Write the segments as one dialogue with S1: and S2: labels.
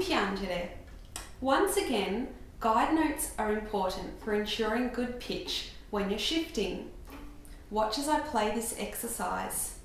S1: Piangere. Once again, guide notes are important for ensuring good pitch when you're shifting. Watch as I play this exercise.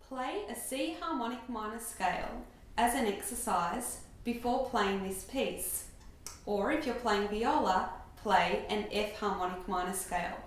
S1: Play a C harmonic minor scale as an exercise before playing this piece. Or if you're playing viola, play an F harmonic minor scale.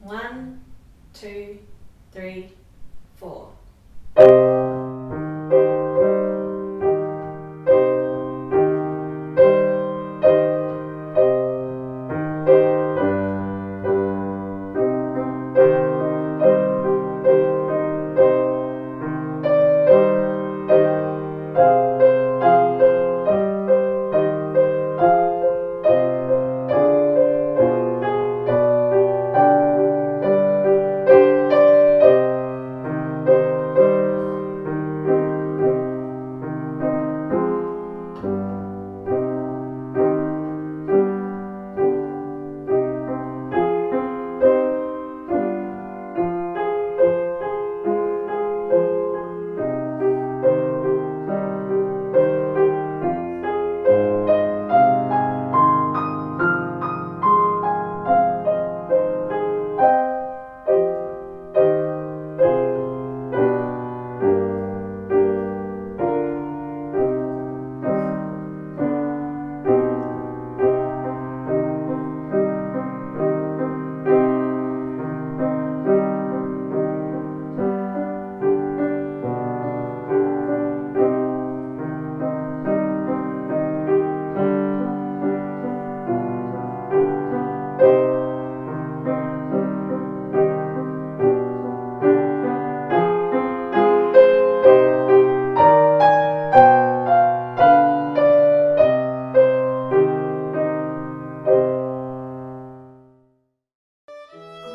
S1: One, two, three, four.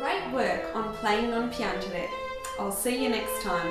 S1: Great work on playing on Piangere. I'll see you next time.